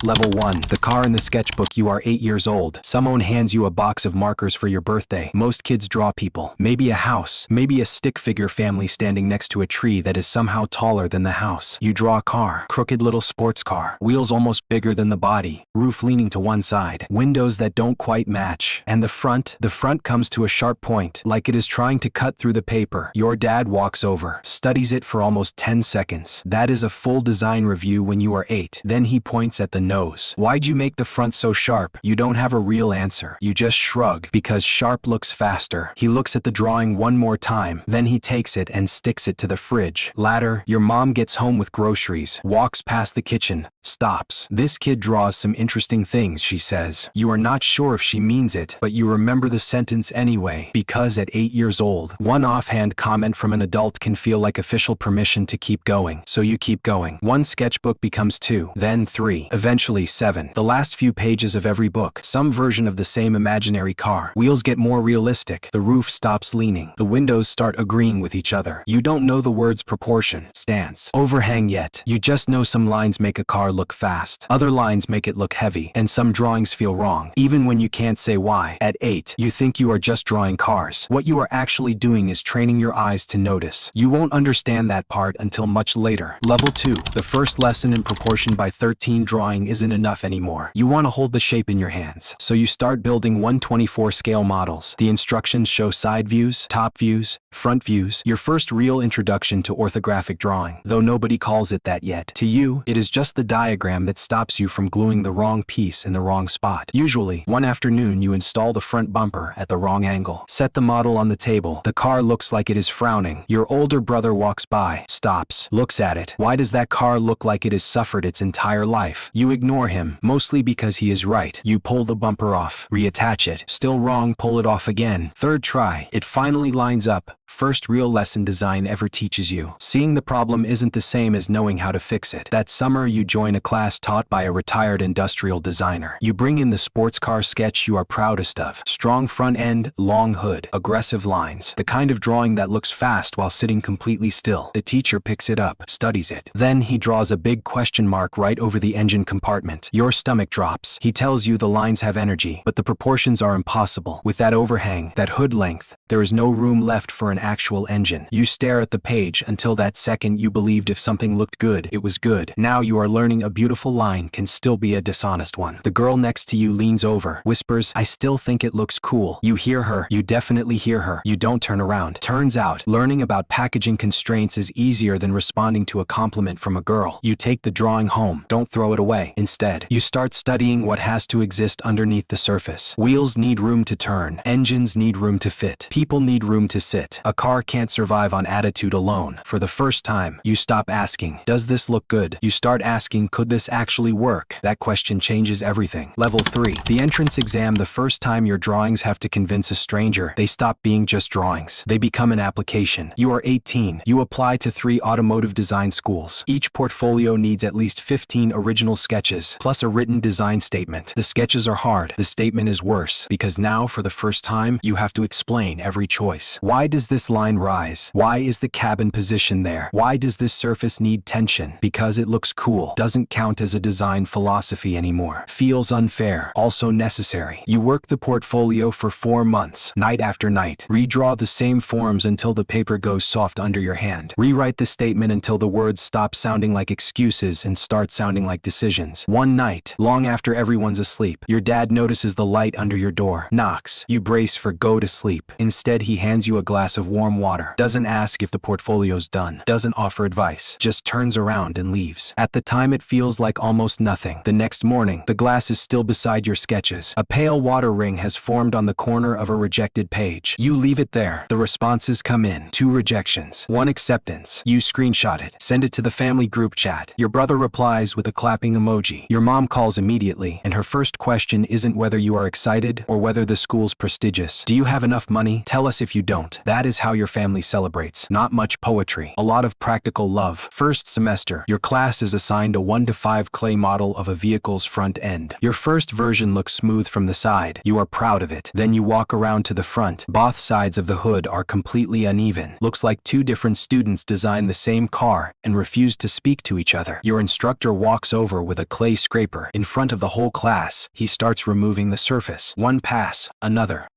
Level 1. The car in the sketchbook. You are 8 years old. Someone hands you a box of markers for your birthday. Most kids draw people. Maybe a house. Maybe a stick figure family standing next to a tree that is somehow taller than the house. You draw a car. Crooked little sports car. Wheels almost bigger than the body. Roof leaning to one side. Windows that don't quite match. And the front? The front comes to a sharp point, like it is trying to cut through the paper. Your dad walks over, studies it for almost 10 seconds. That is a full design review when you are 8. Then he points at the nose. Why'd you make the front so sharp? You don't have a real answer. You just shrug, because sharp looks faster. He looks at the drawing one more time, then he takes it and sticks it to the fridge. Ladder. Your mom gets home with groceries, walks past the kitchen, stops. This kid draws some interesting things, she says. You are not sure if she means it, but you remember the sentence anyway, because at 8 years old, one offhand comment from an adult can feel like official permission to keep going. So you keep going. One sketchbook becomes 2, then 3, eventually 7. The last few pages of every book, some version of the same imaginary car. Wheels get more realistic. The roof stops leaning. The windows start agreeing with each other. You don't know the words proportion, stance, overhang yet. You just know some lines make a car look fast. Other lines make it look heavy. And some drawings feel wrong, even when you can't say why. At 8, you think you are just drawing cars. What you are actually doing is training your eyes to notice. You won't understand that part until much later. Level 2. The first lesson in proportion by 13. Drawing isn't enough anymore. You want to hold the shape in your hands. So you start building 1/24 scale models. The instructions show side views, top views, front views. Your first real introduction to orthographic drawing, though nobody calls it that yet. To you, it is just the diagram that stops you from gluing the wrong piece in the wrong spot. Usually, one afternoon you install the front bumper at the wrong angle. Set the model on the table. The car looks like it is frowning. Your older brother walks by, stops, looks at it. Why does that car look like it has suffered its entire life? You ignore him, mostly because he is right. You pull the bumper off, reattach it. Still wrong, pull it off again. Third try, it finally lines up. First real lesson design ever teaches you. Seeing the problem isn't the same as knowing how to fix it. That summer you join a class taught by a retired industrial designer. You bring in the sports car sketch you are proudest of. Strong front end, long hood, aggressive lines. The kind of drawing that looks fast while sitting completely still. The teacher picks it up, studies it. Then he draws a big question mark right over the engine compartment. Your stomach drops. He tells you the lines have energy, but the proportions are impossible. With that overhang, that hood length, there is no room left for an actual engine. You stare at the page until that second you believed if something looked good, it was good. Now you are learning a beautiful line can still be a dishonest one. The girl next to you leans over, whispers, I still think it looks cool. You hear her. You definitely hear her. You don't turn around. Turns out, learning about packaging constraints is easier than responding to a compliment from a girl. You take the drawing home. Don't throw it away. Instead, you start studying what has to exist underneath the surface. Wheels need room to turn. Engines need room to fit. People need room to sit. A car can't survive on attitude alone. For the first time, you stop asking, does this look good? You start asking, could this actually work? That question changes everything. Level 3. The entrance exam. The first time your drawings have to convince a stranger, they stop being just drawings. They become an application. You are 18. You apply to 3 automotive design schools. Each portfolio needs at least 15 original sketches, plus a written design statement. The sketches are hard. The statement is worse, because now, for the first time, you have to explain every choice. Why does this line rise? Why is the cabin position there? Why does this surface need tension? Because it looks cool. Doesn't count as a design philosophy anymore. Feels unfair. Also necessary. You work the portfolio for 4 months, night after night. Redraw the same forms until the paper goes soft under your hand. Rewrite the statement until the words stop sounding like excuses and start sounding like decisions. One night, long after everyone's asleep, your dad notices the light under your door. Knocks. You brace for go to sleep. Instead, he hands you a glass of warm water. Doesn't ask if the portfolio's done. Doesn't offer advice. Just turns around and leaves. At the time it feels like almost nothing. The next morning, the glass is still beside your sketches. A pale water ring has formed on the corner of a rejected page. You leave it there. The responses come in. 2 rejections. 1 acceptance. You screenshot it. Send it to the family group chat. Your brother replies with a clapping emoji. Your mom calls immediately, and her first question isn't whether you are excited or whether the school's prestigious. Do you have enough money Tell us if you don't. That is how your family celebrates. Not much poetry. A lot of practical love. First semester, your class is assigned a 1:5 clay model of a vehicle's front end. Your first version looks smooth from the side. You are proud of it. Then you walk around to the front. Both sides of the hood are completely uneven. Looks like two different students designed the same car and refuse to speak to each other. Your instructor walks over with a clay scraper in front of the whole class. He starts removing the surface. One pass, another.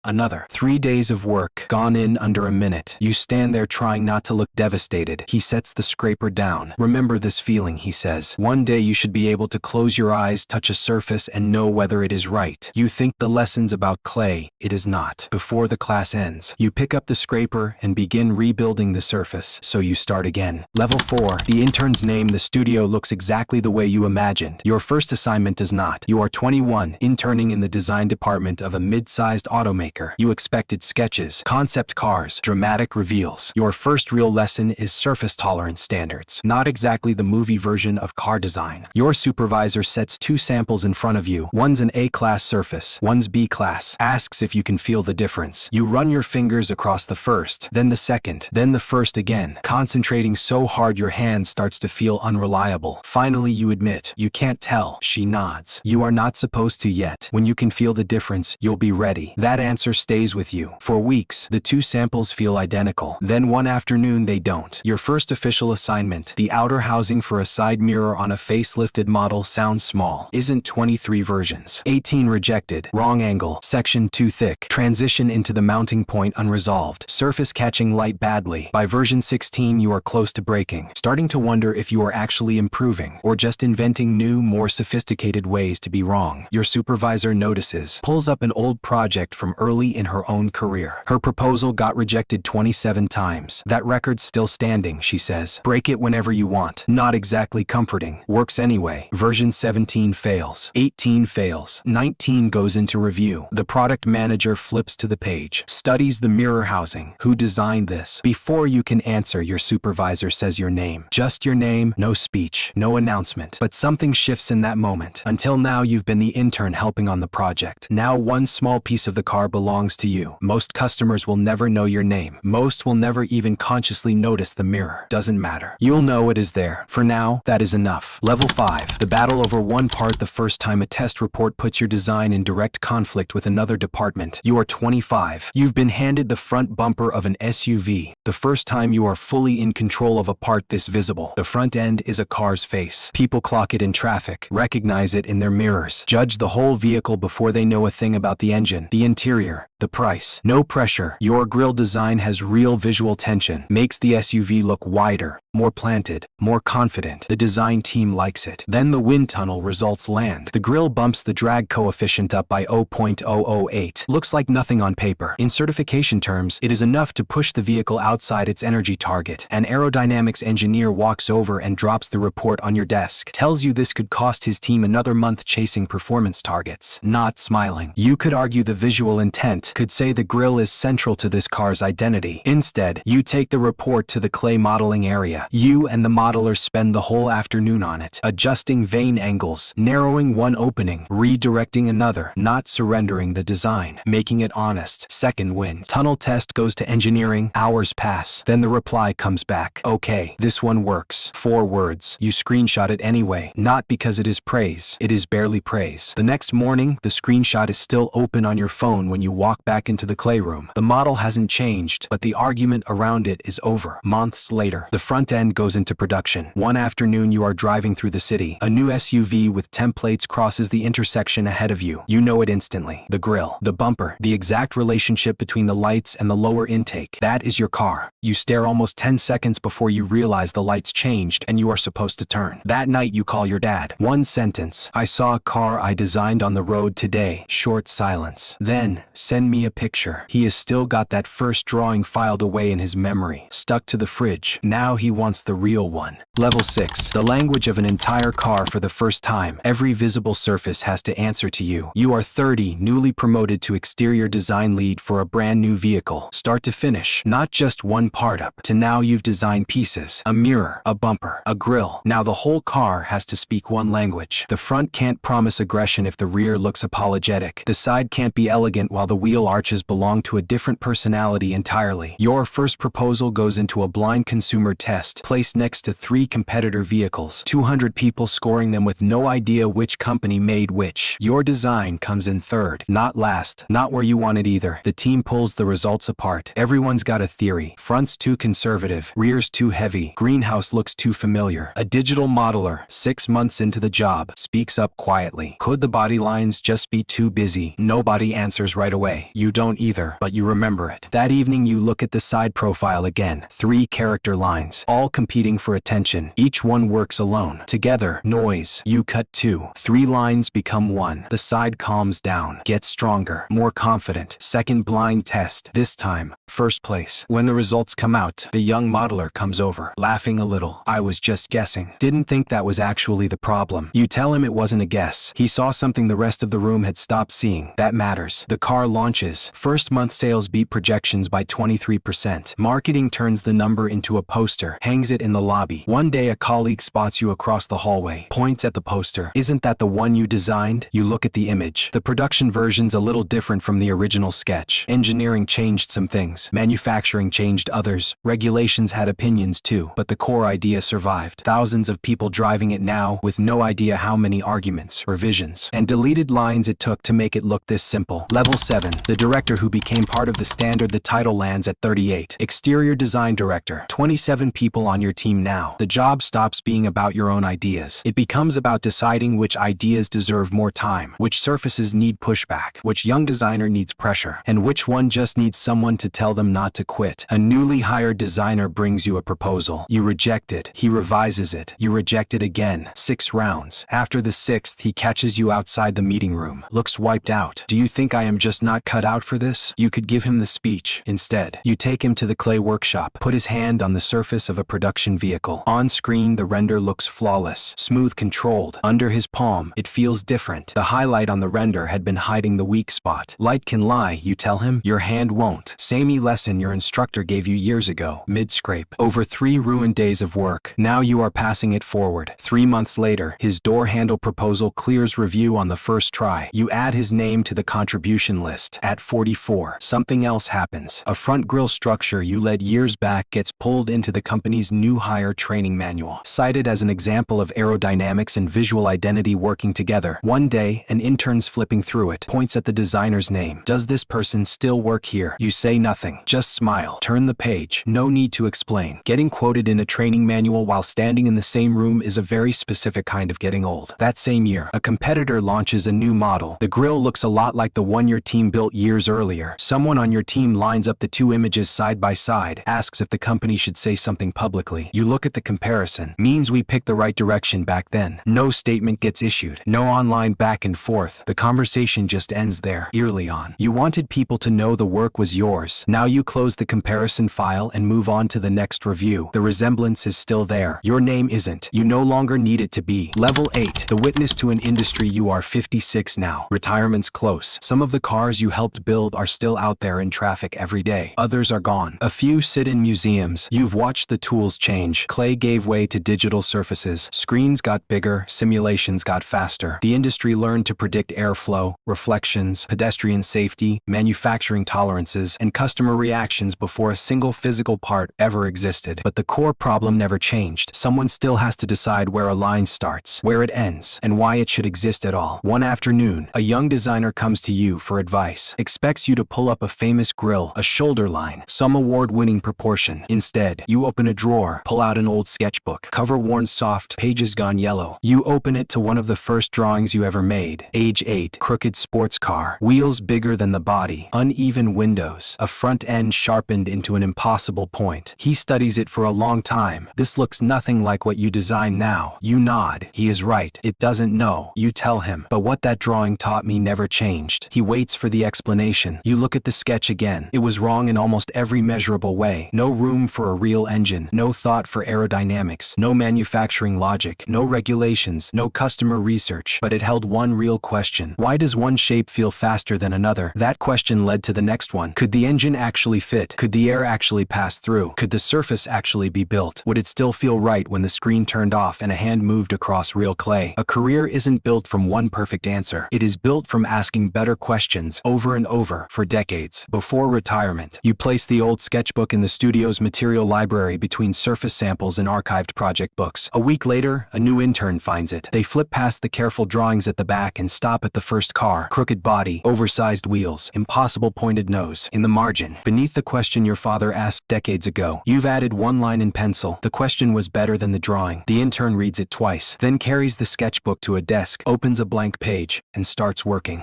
3 days of work, gone in under a minute. You stand there trying not to look devastated. He sets the scraper down. Remember this feeling, he says. One day you should be able to close your eyes, touch a surface, and know whether it is right. You think the lesson's about clay. It is not. Before the class ends, you pick up the scraper and begin rebuilding the surface, so you start again. Level 4. The intern's name. The studio looks exactly the way you imagined. Your first assignment does not. You are 21, interning in the design department of a mid-sized automaker. You expected sketches, concept cars, dramatic reveals. Your first real lesson is surface tolerance standards. Not exactly the movie version of car design. Your supervisor sets two samples in front of you. One's an A-class surface, one's B-class. Asks if you can feel the difference. You run your fingers across the first, then the second, then the first again. Concentrating so hard your hand starts to feel unreliable. Finally you admit, you can't tell. She nods. You are not supposed to yet. When you can feel the difference, you'll be ready. That answer stays with you. For weeks, the two samples feel identical. Then one afternoon they don't. Your first official assignment, the outer housing for a side mirror on a facelifted model, sounds small. Isn't 23 versions. 18 rejected. Wrong angle. Section too thick. Transition into the mounting point unresolved. Surface catching light badly. By version 16 you are close to breaking. Starting to wonder if you are actually improving, or just inventing new, more sophisticated ways to be wrong. Your supervisor notices. Pulls up an old project from early in her own career. Her proposal got rejected 27 times. That record's still standing, she says. Break it whenever you want. Not exactly comforting. Works anyway. Version 17 fails. 18 fails. 19 goes into review. The product manager flips to the page. Studies the mirror housing. Who designed this? Before you can answer, your supervisor says your name. Just your name, no speech, no announcement. But something shifts in that moment. Until now you've been the intern helping on the project. Now one small piece of the car belongs to you. Most customers will never know your name. Most will never even consciously notice the mirror. Doesn't matter. You'll know it is there. For now, that is enough. Level 5. The battle over one part. The first time a test report puts your design in direct conflict with another department. You are 25. You've been handed the front bumper of an SUV. The first time you are fully in control of a part this visible. The front end is a car's face. People clock it in traffic, recognize it in their mirrors, judge the whole vehicle before they know a thing about the engine, the interior, the price. No pressure. Your grille design has real visual tension. Makes the SUV look wider, more planted, more confident. The design team likes it. Then the wind tunnel results land. The grille bumps the drag coefficient up by 0.008. Looks like nothing on paper. In certification terms, it is enough to push the vehicle outside its energy target. An aerodynamics engineer walks over and drops the report on your desk. Tells you this could cost his team another month chasing performance targets. Not smiling. You could argue the visual intent. Could say the grille is central to this car's identity. Instead, you take the report to the clay modeling area. You and the modeler spend the whole afternoon on it, adjusting vane angles, narrowing one opening, redirecting another, not surrendering the design, making it honest. Second win. Tunnel test goes to engineering. Hours pass. Then the reply comes back. Okay, this one works. 4 words. You screenshot it anyway. Not because it is praise. It is barely praise. The next morning, the screenshot is still open on your phone when you walk back into the clay room. The model hasn't changed, but the argument around it is over. Months later, the front end goes into production. One afternoon you are driving through the city. A new SUV with templates crosses the intersection ahead of you. You know it instantly. The grille, the bumper, the exact relationship between the lights and the lower intake. That is your car. You stare almost 10 seconds before you realize the lights changed and you are supposed to turn. That night you call your dad. One sentence. I saw a car I designed on the road today. Short silence. Then, send me a picture. He has still got that first drawing filed away in his memory, stuck to the fridge. Now he wants wants the real one. Level 6. The language of an entire car for the first time. Every visible surface has to answer to you. You are 30, newly promoted to exterior design lead for a brand new vehicle. Start to finish, not just one part up. To now you've designed pieces. A mirror, a bumper, a grille. Now the whole car has to speak one language. The front can't promise aggression if the rear looks apologetic. The side can't be elegant while the wheel arches belong to a different personality entirely. Your first proposal goes into a blind consumer test, placed next to 3 competitor vehicles, 200 people scoring them with no idea which company made which. Your design comes in third, not last, not where you want it either. The team pulls the results apart. Everyone's got a theory. Front's too conservative, rear's too heavy, greenhouse looks too familiar. A digital modeler, 6 months into the job, speaks up quietly. Could the body lines just be too busy? Nobody answers right away. You don't either, but you remember it. That evening you look at the side profile again. 3 character lines, all competing for attention. Each one works alone. Together, noise. You cut 2. 3 lines become 1. The side calms down, gets stronger, more confident. Second blind test. This time, first place. When the results come out, the young modeler comes over, laughing a little. I was just guessing. Didn't think that was actually the problem. You tell him it wasn't a guess. He saw something the rest of the room had stopped seeing. That matters. The car launches. First month sales beat projections by 23%. Marketing turns the number into a poster, hangs it in the lobby. One day a colleague spots you across the hallway, points at the poster. Isn't that the one you designed? You look at the image. The production version's a little different from the original sketch. Engineering changed some things. Manufacturing changed others. Regulations had opinions too, but the core idea survived. Thousands of people driving it now with no idea how many arguments, revisions, and deleted lines it took to make it look this simple. Level 7. The director who became part of the standard. The title lands at 38. Exterior design director. 27 people on your team now. The job stops being about your own ideas. It becomes about deciding which ideas deserve more time, which surfaces need pushback, which young designer needs pressure, and which one just needs someone to tell them not to quit. A newly hired designer brings you a proposal. You reject it. He revises it. You reject it again. 6 rounds. After the 6th, he catches you outside the meeting room. Looks wiped out. Do you think I am just not cut out for this? You could give him the speech. Instead, you take him to the clay workshop. Put his hand on the surface of a production vehicle. On screen, the render looks flawless, smooth, controlled. Under his palm, it feels different. The highlight on the render had been hiding the weak spot. Light can lie, you tell him. Your hand won't. Samey lesson your instructor gave you years ago. Mid-scrape. Over 3 ruined days of work. Now you are passing it forward. 3 months later, his door handle proposal clears review on the first try. You add his name to the contribution list. At 44, something else happens. A front grille structure you led years back gets pulled into the company's new hire training manual. Cited as an example of aerodynamics and visual identity working together. One day, an intern's flipping through it, points at the designer's name. Does this person still work here? You say nothing. Just smile. Turn the page. No need to explain. Getting quoted in a training manual while standing in the same room is a very specific kind of getting old. That same year, a competitor launches a new model. The grille looks a lot like the one your team built years earlier. Someone on your team lines up the 2 images side by side, asks if the company should say something publicly. You look at the comparison. Means we picked the right direction back then. No statement gets issued. No online back and forth. The conversation just ends there. Early on, you wanted people to know the work was yours. Now you close the comparison file and move on to the next review. The resemblance is still there. Your name isn't. You no longer need it to be. Level 8. The witness to an industry. You are 56 now. Retirement's close. Some of the cars you helped build are still out there in traffic every day. Others are gone. A few sit in museums. You've watched the tools change. Clay gave way to digital surfaces. Screens got bigger. Simulations got faster. The industry learned to predict airflow, reflections, pedestrian safety, manufacturing tolerances, and customer reactions before a single physical part ever existed. But the core problem never changed. Someone still has to decide where a line starts, where it ends, and why it should exist at all. One afternoon, a young designer comes to you for advice. Expects you to pull up a famous grille, a shoulder line, some award-winning proportion. Instead, you open a drawer, pull out an old sketchbook, cover worn soft, pages gone yellow. You open it to one of the first drawings you ever made. Age 8, crooked sports car, wheels bigger than the body, uneven windows, a front end sharpened into an impossible point. He studies it for a long time. This looks nothing like what you design now. You nod. He is right. It doesn't know. You tell him. But what that drawing taught me never changed. He waits for the explanation. You look at the sketch again. It was wrong in almost every measurable way. No room for a real engine, No thought for aerodynamics, no manufacturing logic, no regulations, no customer research. But it held one real question. Why does one shape feel faster than another? That question led to the next one. Could the engine actually fit? Could the air actually pass through? Could the surface actually be built? Would it still feel right when the screen turned off and a hand moved across real clay? A career isn't built from one perfect answer. It is built from asking better questions over and over for decades. Before retirement, you place the old sketchbook in the studio's material library between surface samples and archived project books. A week later, a new intern finds it. They flip past the careful drawings at the back and stop at the first car. Crooked body, oversized wheels, impossible pointed nose. In the margin, beneath the question your father asked decades ago, you've added one line in pencil. The question was better than the drawing. The intern reads it twice, then carries the sketchbook to a desk, opens a blank page, and starts working.